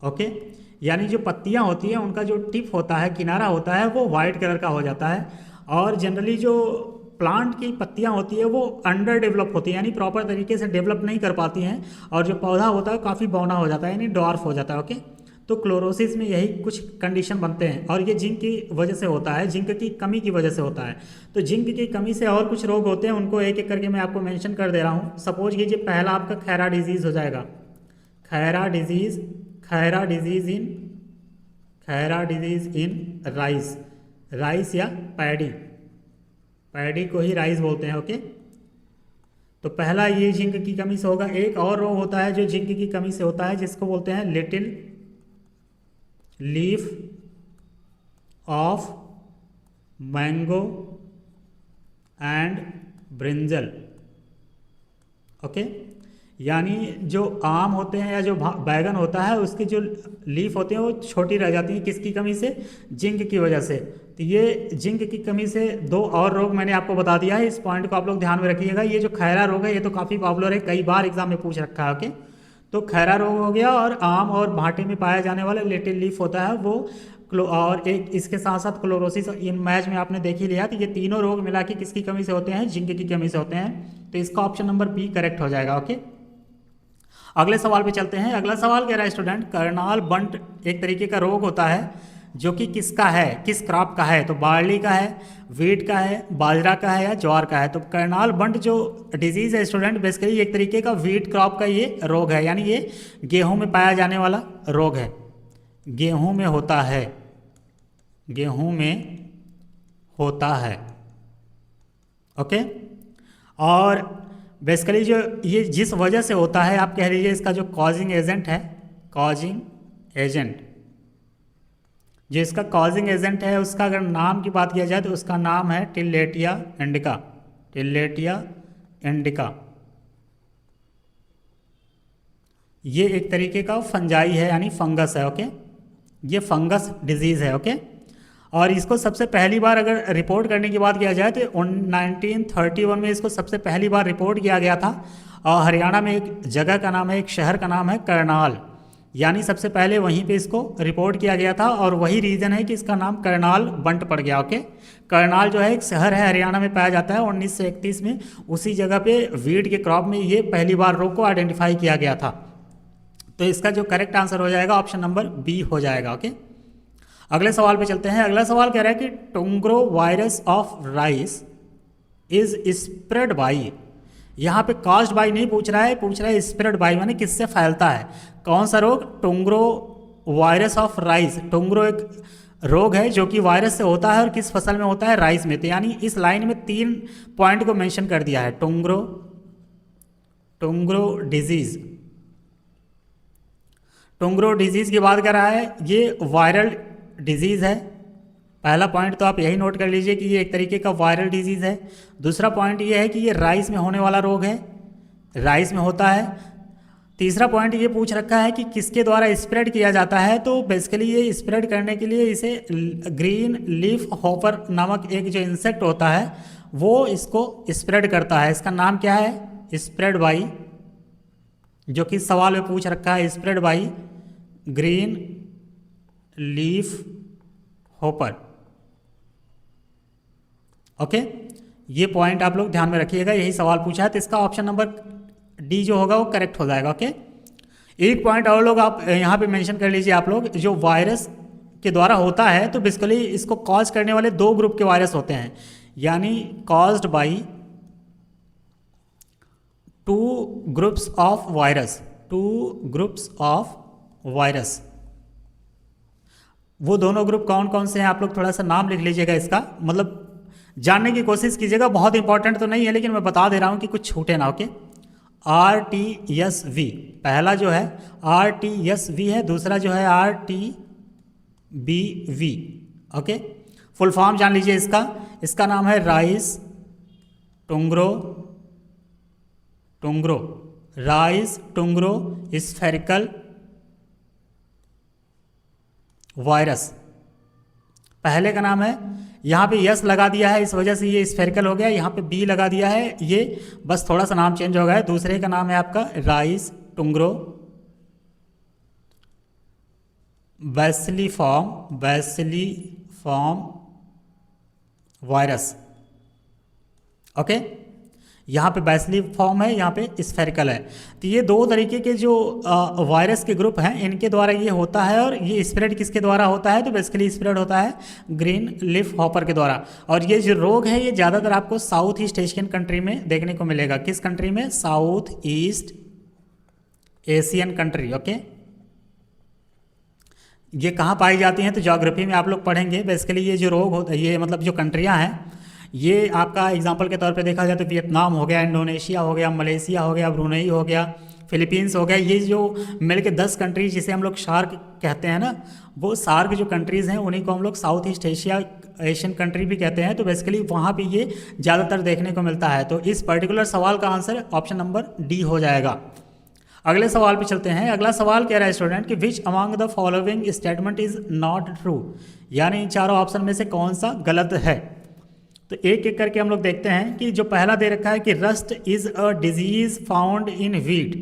ओके, यानी जो पत्तियां होती हैं उनका जो टिप होता है, किनारा होता है, वो वाइट कलर का हो जाता है। और जनरली जो प्लांट की पत्तियां होती है वो अंडर डेवलप होती है, यानी प्रॉपर तरीके से डेवलप नहीं कर पाती हैं, और जो पौधा होता है काफ़ी बौना हो जाता है, यानी डॉर्फ हो जाता है। ओके, तो क्लोरोसिस में यही कुछ कंडीशन बनते हैं, और ये जिंक की वजह से होता है, जिंक की कमी की वजह से होता है। तो जिंक की कमी से और कुछ रोग होते हैं, उनको एक एक करके मैं आपको मेंशन कर दे रहा हूँ। सपोज कीजिए पहला आपका खैरा डिजीज़ हो जाएगा, Khaira disease, Khaira disease in rice, rice या पैडी, पैडी को ही राइस बोलते हैं। ओके, तो पहला ये जिंक की कमी से होगा। एक और रोग होता है जो जिंक की कमी से होता है, जिसको बोलते हैं little leaf of mango and brinjal. Okay, यानी जो आम होते हैं या जो बैगन होता है उसकी जो लीफ होती हैं वो छोटी रह जाती हैं, किसकी कमी से? जिंक की वजह से। तो ये जिंक की कमी से दो और रोग मैंने आपको बता दिया है, इस पॉइंट को आप लोग ध्यान में रखिएगा। ये जो खैरा रोग है ये तो काफ़ी पॉपुलर है, कई बार एग्जाम में पूछ रखा है। ओके, तो खैरा रोग हो गया, और आम और भाटे में पाया जाने वाला लिटिल लीफ होता है वो, और एक इसके साथ साथ क्लोरोसिस इन मैच में आपने देख ही लिया। तो ये तीनों रोग मिला के किसकी कमी से होते हैं? जिंक की कमी से होते हैं। तो इसका ऑप्शन नंबर बी करेक्ट हो जाएगा। ओके, अगले सवाल पे चलते हैं। अगला सवाल कह रहा है स्टूडेंट, कर्नाल बंट एक तरीके का रोग होता है जो कि किसका है, किस क्रॉप का है, तो बार्ली का है, वीट का है, बाजरा का है या ज्वार का है। तो कर्नाल बंट जो डिजीज़ है स्टूडेंट, बेसिकली एक तरीके का वीट क्रॉप का ये रोग है, यानी ये गेहूं में पाया जाने वाला रोग है, गेहूं में होता है, गेहूं में होता है। ओके, और बेसिकली जो ये जिस वजह से होता है, आप कह लीजिए इसका जो कॉजिंग एजेंट है, कॉजिंग एजेंट, जो इसका कॉजिंग एजेंट है उसका अगर नाम की बात किया जाए तो उसका नाम है टिल्लेटिया इंडिका, टिल्लेटिया इंडिका। ये एक तरीके का फंजाई है, यानी फंगस है। ओके, ये फंगस डिजीज़ है। ओके, और इसको सबसे पहली बार अगर रिपोर्ट करने की बात किया जाए तो 1931 में इसको सबसे पहली बार रिपोर्ट किया गया था। और हरियाणा में एक जगह का नाम है, एक शहर का नाम है करनाल, यानी सबसे पहले वहीं पे इसको रिपोर्ट किया गया था, और वही रीज़न है कि इसका नाम करनाल बंट पड़ गया। ओके, करनाल जो है एक शहर है, हरियाणा में पाया जाता है। 1931 में उसी जगह पे वीट के क्रॉप में ये पहली बार रोग को आइडेंटिफाई किया गया था। तो इसका जो करेक्ट आंसर हो जाएगा ऑप्शन नंबर बी हो जाएगा। ओके, अगले सवाल पे चलते हैं। अगला सवाल कह रहा है कि टुंग्रो virus of rice is spread by, यहाँ पे कॉज्ड बाई नहीं पूछ रहा है, पूछ रहा है स्प्रेड बाई, माने किससे फैलता है, कौन सा रोग, टुंग्रो वायरस ऑफ राइस। टुंग्रो एक रोग है जो कि वायरस से होता है और किस फसल में होता है, राइस में। तो यानी इस लाइन में 3 पॉइंट को मेंशन कर दिया है, टुंग्रो, टुंग्रो डिजीज, टुंग्रो डिजीज की बात कर रहा है, ये वायरल डिजीज़ है। पहला पॉइंट तो आप यही नोट कर लीजिए कि ये एक तरीके का वायरल डिजीज़ है। दूसरा पॉइंट ये है कि ये राइस में होने वाला रोग है, राइस में होता है। तीसरा पॉइंट ये पूछ रखा है कि किसके द्वारा स्प्रेड किया जाता है, तो बेसिकली ये स्प्रेड करने के लिए इसे ग्रीन लीफ हॉपर नामक एक जो इंसेक्ट होता है वो इसको स्प्रेड करता है। इसका नाम क्या है, स्प्रेड बाई, जो कि सवाल में पूछ रखा है, spread by green leaf hopper. Okay, ये पॉइंट आप लोग ध्यान में रखिएगा, यही सवाल पूछा है, तो इसका ऑप्शन नंबर डी जो होगा वो करेक्ट हो जाएगा। ओके, एक पॉइंट और लोग आप यहाँ पे मेंशन कर लीजिए आप लोग, जो वायरस के द्वारा होता है तो बेसिकली इसको कॉज करने वाले 2 ग्रुप के वायरस होते हैं, यानी caused by 2 groups of virus, 2 groups of virus. वो दोनों ग्रुप कौन कौन से हैं, आप लोग थोड़ा सा नाम लिख लीजिएगा, इसका मतलब जानने की कोशिश कीजिएगा, बहुत इंपॉर्टेंट तो नहीं है लेकिन मैं बता दे रहा हूँ कि कुछ छूटे ना। ओके, RTSV पहला जो है RTSV है, दूसरा जो है RTBV। ओके, फुल फॉर्म जान लीजिए इसका, इसका नाम है राइस टुंग्रो, टुंग्रो राइस टुंग्रो स्फेरिकल वायरस, पहले का नाम है। यहाँ पे यस लगा दिया है, इस वजह से ये स्फेरिकल हो गया, यहाँ पे बी लगा दिया है, ये बस थोड़ा सा नाम चेंज हो गया है। दूसरे का नाम है आपका राइस टुंग्रो बैसिलिफॉर्म, बैसिलिफॉर्म वायरस। ओके, यहाँ पे बैसिलिफॉर्म है, यहाँ पे स्फेरिकल है। तो ये 2 तरीके के जो वायरस के ग्रुप हैं इनके द्वारा ये होता है, और ये स्प्रेड किसके द्वारा होता है, तो बेसिकली स्प्रेड होता है ग्रीन लीफ हॉपर के द्वारा। और ये जो रोग है ये ज़्यादातर आपको साउथ ईस्ट एशियन कंट्री में देखने को मिलेगा। किस कंट्री में, south east Asian country. Okay, ये कहाँ पाई जाती हैं, तो ज्योग्राफी में आप लोग पढ़ेंगे। बेसिकली ये जो रोग होता है, ये मतलब जो कंट्रियाँ हैं, ये आपका एग्जांपल के तौर पे देखा जाए तो वियतनाम हो गया, इंडोनेशिया हो गया, मलेशिया हो गया, ब्रुनेई हो गया, फिलीपींस हो गया। ये जो मिल के 10 कंट्रीज जिसे हम लोग सार्क कहते हैं ना, वो सार्क जो कंट्रीज़ हैं उन्हीं को हम लोग साउथ ईस्ट एशियन कंट्री भी कहते हैं। तो बेसिकली वहाँ पे ये ज़्यादातर देखने को मिलता है। तो इस पर्टिकुलर सवाल का आंसर ऑप्शन नंबर डी हो जाएगा। अगले सवाल पे चलते हैं। अगला सवाल कह रहा है स्टूडेंट कि which among the following statement is not true, यानी इन चारों ऑप्शन में से कौन सा गलत है। तो एक एक करके हम लोग देखते हैं कि जो पहला दे रखा है कि rust is a disease found in wheat,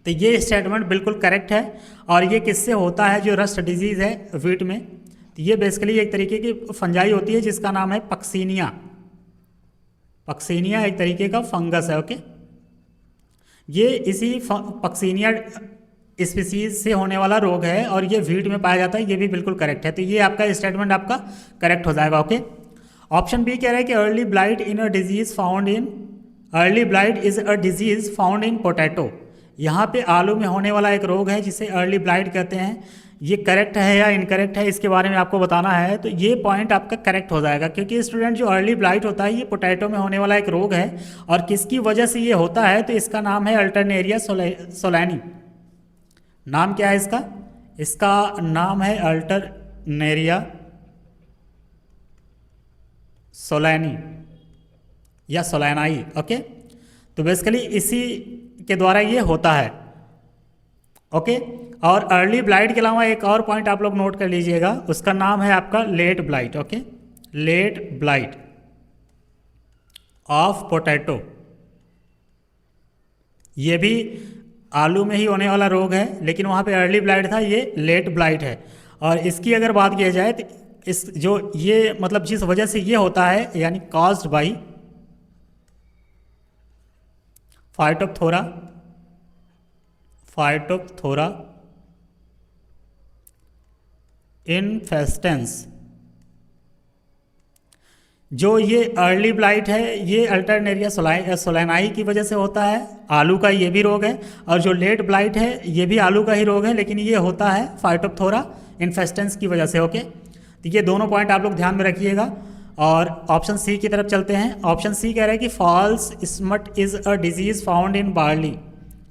तो ये स्टेटमेंट बिल्कुल करेक्ट है। और ये किससे होता है, जो रस्ट डिजीज है व्हीट में, तो ये बेसिकली एक तरीके की फंजाई होती है जिसका नाम है पक्सीनिया। पक्सीनिया एक तरीके का फंगस है। ओके, ये इसी पक्सीनिया स्पीसीज से होने वाला रोग है और ये वीट में पाया जाता है, ये भी बिल्कुल करेक्ट है। तो ये आपका स्टेटमेंट आपका करेक्ट हो जाएगा। ओके, ऑप्शन बी कह रहा है कि early blight in a disease found in early blight is a disease found in potato. यहाँ पे आलू में होने वाला एक रोग है जिसे अर्ली ब्लाइट कहते हैं। ये करेक्ट है या इनकरेक्ट है इसके बारे में आपको बताना है। तो ये पॉइंट आपका करेक्ट हो जाएगा, क्योंकि स्टूडेंट जो अर्ली ब्लाइट होता है ये पोटैटो में होने वाला एक रोग है। और किसकी वजह से ये होता है, तो इसका नाम है अल्टरनेरिया सोलैनी। नाम क्या है इसका? इसका नाम है अल्टरनेरिया सोलैनी या सोलैनाई। ओके, तो बेसिकली इसी के द्वारा ये होता है। ओके, और अर्ली ब्लाइट के अलावा एक और पॉइंट आप लोग नोट कर लीजिएगा, उसका नाम है आपका late blight. Okay, late blight of potato. ये भी आलू में ही होने वाला रोग है, लेकिन वहाँ पे अर्ली ब्लाइट था, ये लेट ब्लाइट है। और इसकी अगर बात की जाए तो इस जो ये मतलब जिस वजह से ये होता है, यानी कॉज्ड बाई फाइटोप्थोरा इन्फेस्टेंस। जो ये अर्ली ब्लाइट है ये अल्टरनेरिया सोलैनाई की वजह से होता है। आलू का ये भी रोग है। और जो लेट ब्लाइट है ये भी आलू का ही रोग है, लेकिन ये होता है फाइटोप्थोरा इन्फेस्टेंस की वजह से। ओके, तो ये दोनों पॉइंट आप लोग ध्यान में रखिएगा। और ऑप्शन सी की तरफ चलते हैं। ऑप्शन सी कह रहा है कि false smut is a disease found in barley.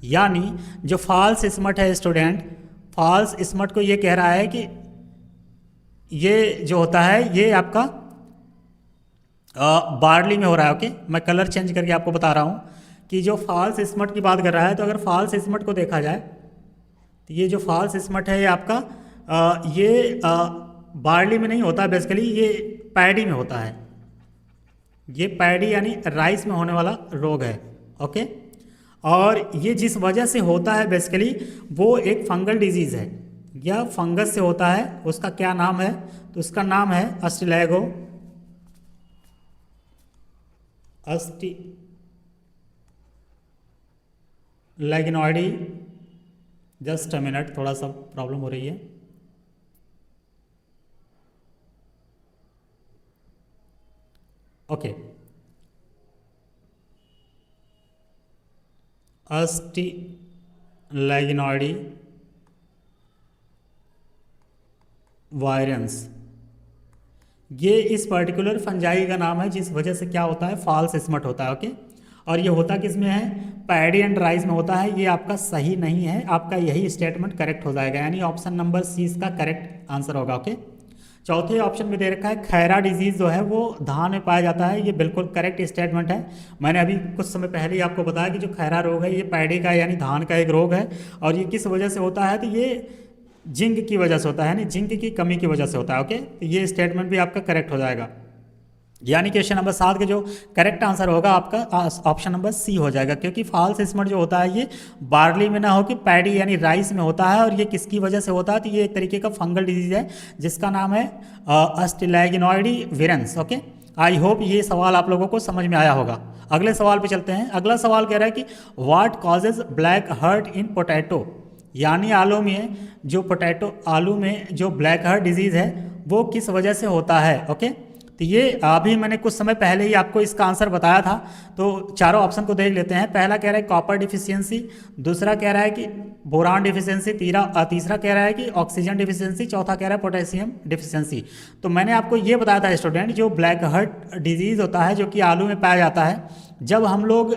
यानी जो फॉल्स स्मट है स्टूडेंट, फॉल्स स्मट को ये कह रहा है कि ये जो होता है ये आपका बार्ली में हो रहा है। ओके, मैं कलर चेंज करके आपको बता रहा हूँ कि जो फॉल्स स्मट की बात कर रहा है, तो अगर फॉल्स स्मट को देखा जाए तो ये जो फॉल्स स्मट है ये आपका ये बार्ली में नहीं होता, बेसिकली ये पैडी में होता है। ये पैडी यानी राइस में होने वाला रोग है। ओके, और ये जिस वजह से होता है बेसिकली वो एक फंगल डिजीज़ है या फंगस से होता है। उसका क्या नाम है, तो उसका नाम है अस्टिलैगिनॉइडी। जस्ट अ मिनट, थोड़ा सा प्रॉब्लम हो रही है। ओके, अस्टिलैगिनॉइडी वायरेंस, ये इस पर्टिकुलर फंजाई का नाम है जिस वजह से क्या होता है, फॉल्स स्मट होता है। ओके, और ये होता किस में है, पैडी एंड राइस में होता है। ये आपका सही नहीं है, आपका यही स्टेटमेंट करेक्ट हो जाएगा, यानी ऑप्शन नंबर सी इसका करेक्ट आंसर होगा। ओके, चौथे ऑप्शन में दे रखा है खैरा डिजीज़ जो है वो धान में पाया जाता है। ये बिल्कुल करेक्ट स्टेटमेंट है। मैंने अभी कुछ समय पहले ही आपको बताया कि जो खैरा रोग है ये पैडी का यानी धान का एक रोग है। और ये किस वजह से होता है, तो ये जिंक की वजह से होता है, यानी जिंक की कमी की वजह से होता है। ओके, तो ये स्टेटमेंट भी आपका करेक्ट हो जाएगा, यानी क्वेश्चन नंबर 7 के जो करेक्ट आंसर होगा आपका ऑप्शन नंबर सी हो जाएगा। क्योंकि फॉल्स स्मट जो होता है ये बार्ली में ना हो कि पैडी यानी राइस में होता है। और ये किसकी वजह से होता है, तो ये एक तरीके का फंगल डिजीज है जिसका नाम है अस्टिलैगिनॉइडी विरेंस। ओके, आई होप ये सवाल आप लोगों को समझ में आया होगा। अगले सवाल पे चलते हैं। अगला सवाल कह रहा है कि what causes black heart in potato. यानी आलू में जो ब्लैक हर्ट डिजीज़ है वो किस वजह से होता है। ओके, तो ये अभी मैंने कुछ समय पहले ही आपको इसका आंसर बताया था। तो चारों ऑप्शन को देख लेते हैं। पहला कह रहा है कॉपर डिफिशियंसी, दूसरा कह रहा है कि बोरान डिफिशियंसी, तीसरा कह रहा है कि ऑक्सीजन डिफिशियंसी, चौथा कह रहा है पोटेशियम डिफिशियंसी। तो मैंने आपको ये बताया था स्टूडेंट, जो ब्लैक हर्ट डिजीज़ होता है जो कि आलू में पाया जाता है, जब हम लोग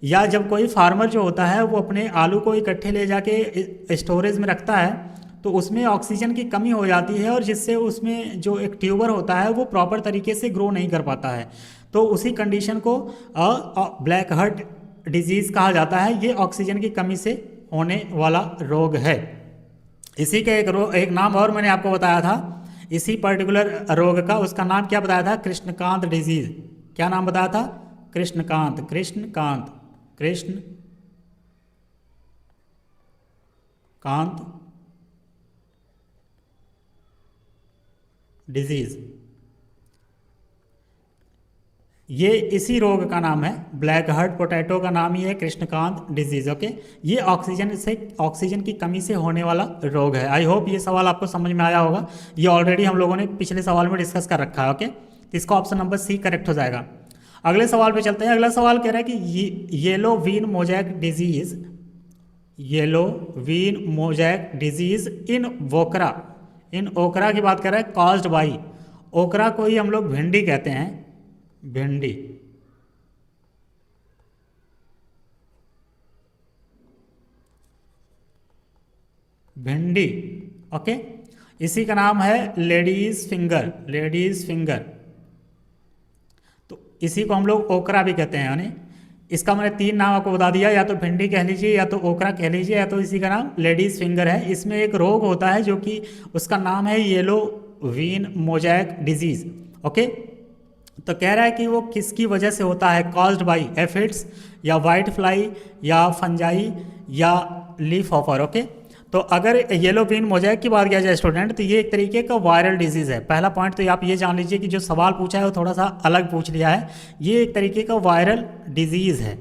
या जब कोई फार्मर जो होता है वो अपने आलू को इकट्ठे ले जाके स्टोरेज में रखता है, तो उसमें ऑक्सीजन की कमी हो जाती है और जिससे उसमें जो एक ट्यूबर होता है वो प्रॉपर तरीके से ग्रो नहीं कर पाता है। तो उसी कंडीशन को ब्लैक हर्ट डिजीज़ कहा जाता है। ये ऑक्सीजन की कमी से होने वाला रोग है। इसी का एक नाम और मैंने आपको बताया था इसी पर्टिकुलर रोग का, उसका नाम क्या बताया था, कृष्णकांत डिजीज़। क्या नाम बताया था, कृष्णकांत डिजीज। ये इसी रोग का नाम है, ब्लैक हार्ट पोटैटो का नाम ही है कृष्णकांत डिजीज। ओके, ये ऑक्सीजन की कमी से होने वाला रोग है। आई होप ये सवाल आपको समझ में आया होगा। ये ऑलरेडी हम लोगों ने पिछले सवाल में डिस्कस कर रखा है। ओके, तो इसका ऑप्शन नंबर सी करेक्ट हो जाएगा। अगले सवाल पे चलते हैं। अगला सवाल कह रहा है कि yellow vein mosaic disease, yellow vein mosaic disease in okra, in ओकरा की बात कर रहा है, कॉज्ड बाई, ओकरा को ही हम लोग भिंडी कहते हैं, भिंडी। भिंडी, ओके, इसी का नाम है लेडीज फिंगर, लेडीज फिंगर। तो इसी को हम लोग ओकरा भी कहते हैं। यानी इसका मैंने तीन नाम आपको बता दिया, या तो भिंडी कह लीजिए, या तो ओकरा कह लीजिए, या तो इसी का नाम लेडीज फिंगर है। इसमें एक रोग होता है जो कि उसका नाम है yellow vein mosaic disease. Okay, तो कह रहा है कि वो किसकी वजह से होता है, कॉज्ड बाई एफिड्स या वाइट फ्लाई या फंजाई या लीफ हॉपर। ओके, तो अगर येलो बीन मोजैक की बात किया जाए स्टूडेंट, तो ये एक तरीके का वायरल डिजीज़ है। पहला पॉइंट तो आप ये जान लीजिए कि जो सवाल पूछा है वो थोड़ा सा अलग पूछ लिया है। ये एक तरीके का वायरल डिजीज़ है।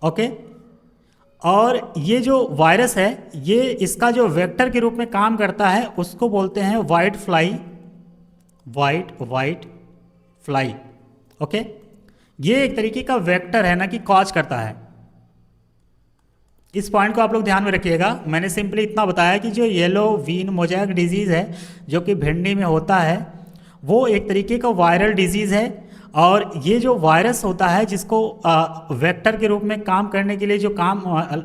ओके, और ये जो वायरस है, ये इसका जो वेक्टर के रूप में काम करता है उसको बोलते हैं white fly, white fly. Okay, ये एक तरीके का वेक्टर है, ना कि कॉज करता है। इस पॉइंट को आप लोग ध्यान में रखिएगा। मैंने सिंपली इतना बताया कि जो येलो वीन मोजैक डिजीज़ है जो कि भिंडी में होता है, वो एक तरीके का वायरल डिजीज़ है। और ये जो वायरस होता है जिसको वेक्टर के रूप में काम करने के लिए जो काम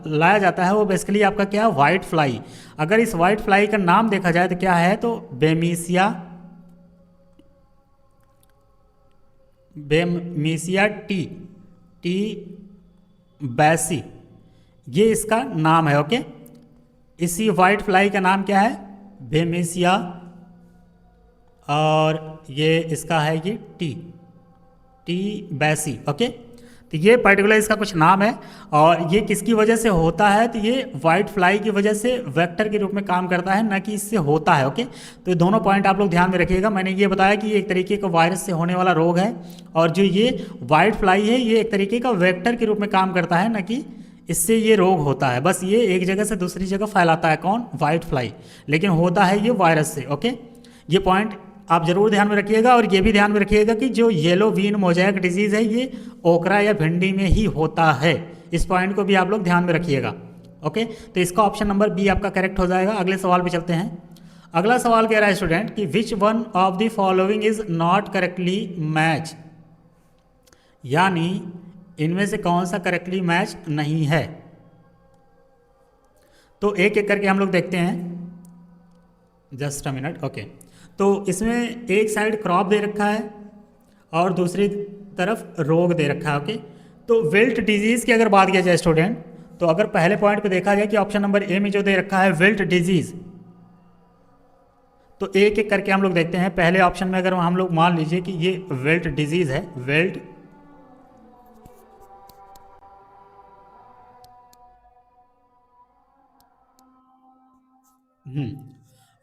लाया जाता है, वो बेसिकली आपका क्या है, वाइट फ्लाई। अगर इस वाइट फ्लाई का नाम देखा जाए तो क्या है, तो बेमीसिया टी बैसी, ये इसका नाम है। ओके, इसी वाइट फ्लाई का नाम क्या है, बेमेसिया, और ये इसका है ये टी बैसी। ओके, तो ये पर्टिकुलर इसका कुछ नाम है। और ये किसकी वजह से होता है, तो ये वाइट फ्लाई की वजह से वेक्टर के रूप में काम करता है, ना कि इससे होता है। ओके, तो दोनों पॉइंट आप लोग ध्यान में रखिएगा। मैंने ये बताया कि ये एक तरीके का वायरस से होने वाला रोग है, और जो ये वाइट फ्लाई है ये एक तरीके का वेक्टर के रूप में काम करता है, ना कि इससे ये रोग होता है। बस ये एक जगह से दूसरी जगह फैलाता है, कौन, वाइट फ्लाई, लेकिन होता है ये वायरस से। ओके, ये पॉइंट आप जरूर ध्यान में रखिएगा। और ये भी ध्यान में रखिएगा कि जो येलो वीन मोजैक डिजीज़ है ये ओकरा या भिंडी में ही होता है। इस पॉइंट को भी आप लोग ध्यान में रखिएगा। ओके, तो इसका ऑप्शन नंबर बी आपका करेक्ट हो जाएगा। अगले सवाल पे चलते हैं। अगला सवाल कह रहा है स्टूडेंट कि which one of the following is not correctly match, यानी इनमें से कौन सा करेक्टली मैच नहीं है। तो एक एक करके हम लोग देखते हैं, जस्ट अ मिनट। ओके, तो इसमें एक साइड क्रॉप दे रखा है और दूसरी तरफ रोग दे रखा है। ओके, तो विल्ट डिजीज़ की अगर बात किया जाए स्टूडेंट, तो अगर पहले पॉइंट पे देखा जाए कि ऑप्शन नंबर ए में जो दे रखा है विल्ट डिजीज़, तो एक एक करके हम लोग देखते हैं। पहले ऑप्शन में अगर हम लोग मान लीजिए कि ये विल्ट डिजीज़ है,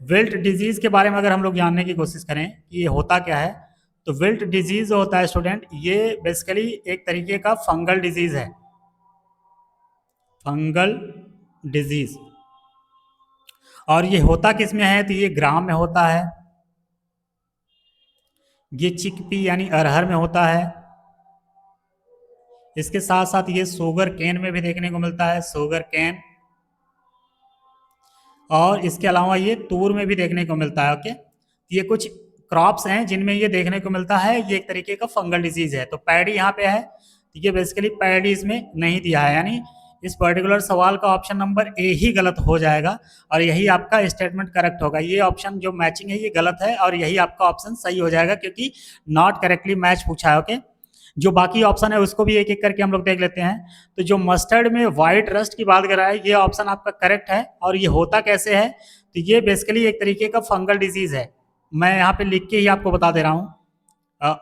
विल्ट डिजीज़ के बारे में अगर हम लोग जानने की कोशिश करें कि ये होता क्या है, तो विल्ट डिजीज़ होता है स्टूडेंट, ये बेसिकली एक तरीके का फंगल डिजीज़ है, फंगल डिजीज़। और ये होता किस में है, तो ये ग्राम में होता है, ये चिकपी यानी अरहर में होता है। इसके साथ साथ ये शुगर केन में भी देखने को मिलता है, शुगर केन, और इसके अलावा ये तूर में भी देखने को मिलता है। ओके, ये कुछ क्रॉप्स हैं जिनमें ये देखने को मिलता है। ये एक तरीके का फंगल डिजीज है। तो पैडी यहाँ पे है, तो ये बेसिकली पैडी इसमें नहीं दिया है, यानी इस पर्टिकुलर सवाल का ऑप्शन नंबर ए ही गलत हो जाएगा और यही आपका स्टेटमेंट करेक्ट होगा। ये ऑप्शन जो मैचिंग है ये गलत है और यही आपका ऑप्शन सही हो जाएगा, क्योंकि नॉट करेक्टली मैच पूछा है। ओके, जो बाकी ऑप्शन है उसको भी एक एक करके हम लोग देख लेते हैं। तो जो मस्टर्ड में व्हाइट रस्ट की बात कर रहा है, ये ऑप्शन आपका करेक्ट है। और ये होता कैसे है, तो ये बेसिकली एक तरीके का फंगल डिजीज है। मैं यहाँ पे लिख के ही आपको बता दे रहा हूँ।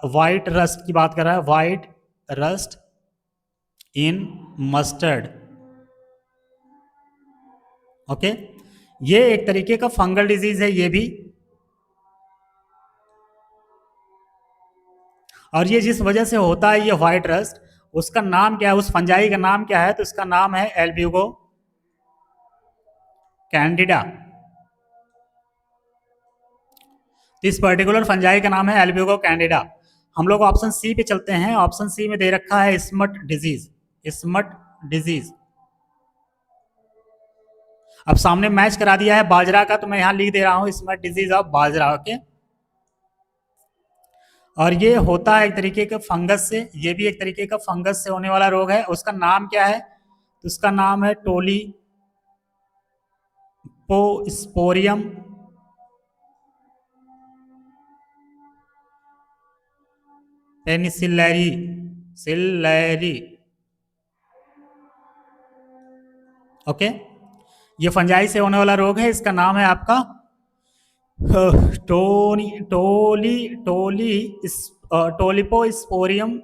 व्हाइट रस्ट की बात कर रहा है, white rust in mustard. Okay, ये एक तरीके का फंगल डिजीज है ये भी। और ये जिस वजह से होता है ये व्हाइट रस्ट, उसका नाम क्या है, उस फंजाई का नाम क्या है, तो इसका नाम है एल्ब्यूगो कैंडिडा। इस पर्टिकुलर फंजाई का नाम है एल्ब्यूगो कैंडिडा। हम लोग ऑप्शन सी पे चलते हैं। ऑप्शन सी में दे रखा है स्मट डिजीज। स्मट डिजीज अब सामने मैच करा दिया है बाजरा का, तो मैं यहां लिख दे रहा हूं smut disease of bajra. Okay, और ये होता है एक तरीके का फंगस से, ये भी एक तरीके का फंगस से होने वाला रोग है। उसका नाम क्या है, तो उसका नाम है टोली पोस्पोरियम पेनिसिलरी सिलरी। ओके, ये फंजाई से होने वाला रोग है। इसका नाम है आपका टोनी टोली टोली टोलिपोस्पोरियम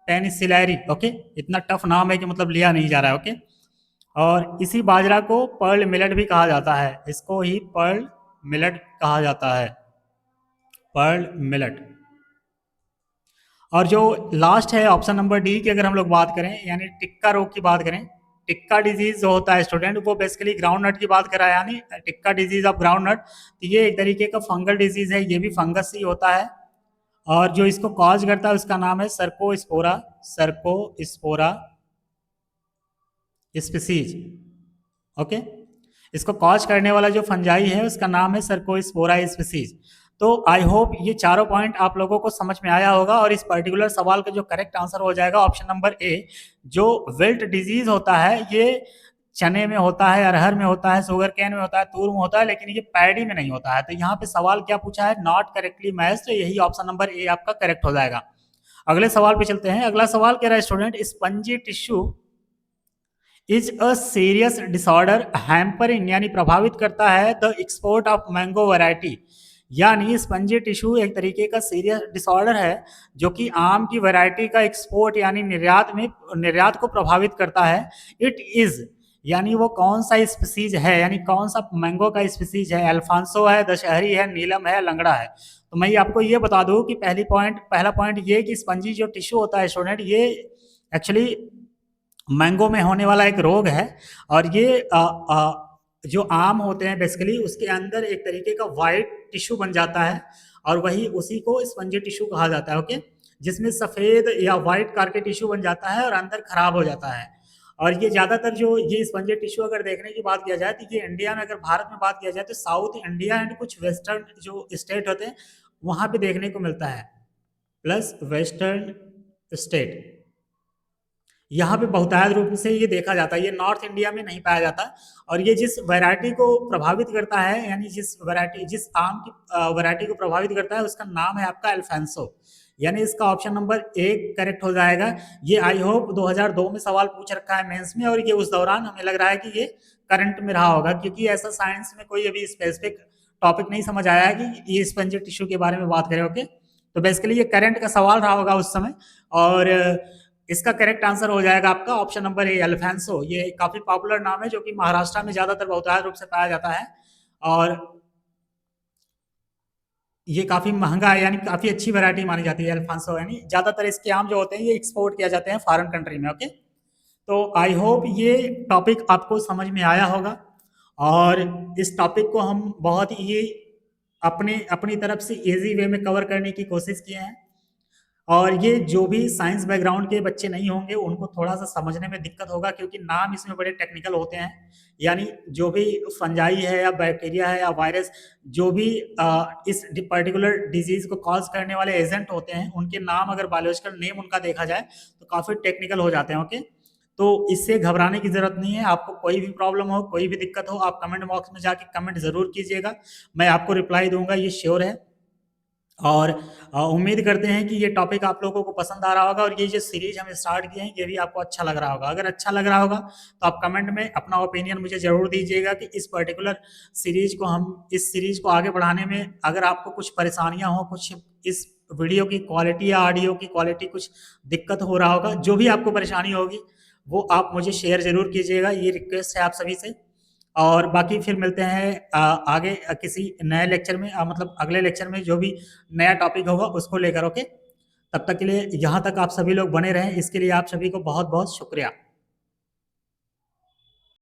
पेनिसिलरी। ओके, इतना टफ नाम है कि मतलब लिया नहीं जा रहा है। ओके, और इसी बाजरा को पर्ल मिलेट भी कहा जाता है। इसको ही पर्ल मिलेट कहा जाता है, पर्ल मिलेट। और जो लास्ट है ऑप्शन नंबर डी की अगर हम लोग बात करें, यानी टिक्का रोग की बात करें, टिक्का डिजीज जो होता है स्टूडेंट, वो बेसिकली ग्राउंड नट की बात करा है, यानी tikka disease of groundnut. तो ये एक तरीके का फंगल डिजीज है, ये भी फंगस ही होता है। और जो इसको कॉज करता है उसका नाम है सर्कोस्पोरा, सर्कोस्पोरा स्पीसीज। ओके, इसको कॉज करने वाला जो फंजाई है उसका नाम है सर्कोस्पोरा स्पीसीज। तो आई होप ये चारों पॉइंट आप लोगों को समझ में आया होगा। और इस पर्टिकुलर सवाल का जो करेक्ट आंसर हो जाएगा ऑप्शन नंबर ए। जो विल्ट डिजीज होता है ये चने में होता है, अरहर में होता है, शुगर कैन में होता है, तूर में होता है, लेकिन ये पैडी में नहीं होता है। तो यहाँ पे सवाल क्या पूछा है, नॉट करेक्टली मैच्ड, तो यही ऑप्शन नंबर ए आपका करेक्ट हो जाएगा। अगले सवाल पे चलते हैं। अगला सवाल कह रहा है student, spongy tissue is a serious disorder hampering, यानी प्रभावित करता है the export of mango variety. यानी स्पंजी टिश्यू एक तरीके का सीरियस डिसऑर्डर है जो कि आम की वैरायटी का एक्सपोर्ट यानी निर्यात को प्रभावित करता है। इट इज, यानी वो कौन सा स्पीसीज है, यानी कौन सा मैंगो का स्पीसीज है, अल्फांसो है, दशहरी है, नीलम है, लंगड़ा है। तो मैं आपको ये बता दूं कि पहला पॉइंट ये कि स्पंजी जो टिश्यू होता है स्टूडेंट, ये एक्चुअली मैंगो में होने वाला एक रोग है। और ये जो आम होते हैं बेसिकली उसके अंदर एक तरीके का वाइट टिश्यू बन जाता है, और वही उसी को स्पंजी टिश्यू कहा जाता है। ओके, जिसमें सफ़ेद या वाइट कारके टिश्यू बन जाता है और अंदर खराब हो जाता है। और ये ज़्यादातर जो ये स्पंजी टिश्यू अगर देखने की बात किया जाए तो ये इंडिया में, अगर भारत में बात किया जाए तो साउथ इंडिया एंड कुछ वेस्टर्न जो स्टेट होते हैं वहाँ पे देखने को मिलता है, प्लस वेस्टर्न स्टेट यहाँ पे बहुतायत रूप से ये देखा जाता है। ये नॉर्थ इंडिया में नहीं पाया जाता। और ये जिस वैरायटी को प्रभावित करता है, यानी जिस आम की वैरायटी को प्रभावित करता है उसका नाम है आपका अल्फांसो। यानी इसका ऑप्शन नंबर एक करेक्ट हो जाएगा। ये आई होप 2002 में सवाल पूछ रखा है मेंस में, और ये उस दौरान हमें लग रहा है कि ये करंट में रहा होगा, क्योंकि ऐसा साइंस में कोई अभी स्पेसिफिक टॉपिक नहीं समझ आया है कि ये स्पंजी टिश्यू के बारे में बात करें। ओके, तो बेसिकली ये करंट का सवाल रहा होगा उस समय। और इसका करेक्ट आंसर हो जाएगा आपका ऑप्शन नंबर ए, अल्फांसो। ये काफी पॉपुलर नाम है जो कि महाराष्ट्र में ज्यादातर बहुतायत रूप से पाया जाता है, और ये काफी महंगा है, यानी काफी अच्छी वैरायटी मानी जाती है अल्फांसो। यानी ज्यादातर इसके आम जो होते हैं ये एक्सपोर्ट किया जाते हैं फॉरेन कंट्री में। ओके, तो आई होप ये टॉपिक आपको समझ में आया होगा, और इस टॉपिक को हम बहुत ही अपनी तरफ से इजी वे में कवर करने की कोशिश किए हैं। और ये जो भी साइंस बैकग्राउंड के बच्चे नहीं होंगे उनको थोड़ा सा समझने में दिक्कत होगा, क्योंकि नाम इसमें बड़े टेक्निकल होते हैं। यानी जो भी फंजाई है या बैक्टीरिया है या वायरस, जो भी इस पर्टिकुलर डिजीज को कॉज करने वाले एजेंट होते हैं, उनके नाम अगर बायोलॉजिकल नेम उनका देखा जाए तो काफ़ी टेक्निकल हो जाते हैं। ओके, तो इससे घबराने की जरूरत नहीं है। आपको कोई भी प्रॉब्लम हो, कोई भी दिक्कत हो, आप कमेंट बॉक्स में जाके कमेंट जरूर कीजिएगा, मैं आपको रिप्लाई दूंगा, ये श्योर है। और उम्मीद करते हैं कि ये टॉपिक आप लोगों को पसंद आ रहा होगा, और ये जो सीरीज हम स्टार्ट किए हैं ये भी आपको अच्छा लग रहा होगा। अगर अच्छा लग रहा होगा तो आप कमेंट में अपना ओपिनियन मुझे ज़रूर दीजिएगा कि इस पर्टिकुलर इस सीरीज को आगे बढ़ाने में अगर आपको कुछ परेशानियां हो, कुछ इस वीडियो की क्वालिटी या ऑडियो की क्वालिटी कुछ दिक्कत हो रहा होगा, जो भी आपको परेशानी होगी वो आप मुझे शेयर ज़रूर कीजिएगा, ये रिक्वेस्ट है आप सभी से। और बाकी फिर मिलते हैं आगे किसी नए लेक्चर में, मतलब अगले लेक्चर में जो भी नया टॉपिक होगा उसको लेकर। ओके, तब तक के लिए यहाँ तक आप सभी लोग बने रहें, इसके लिए आप सभी को बहुत बहुत शुक्रिया।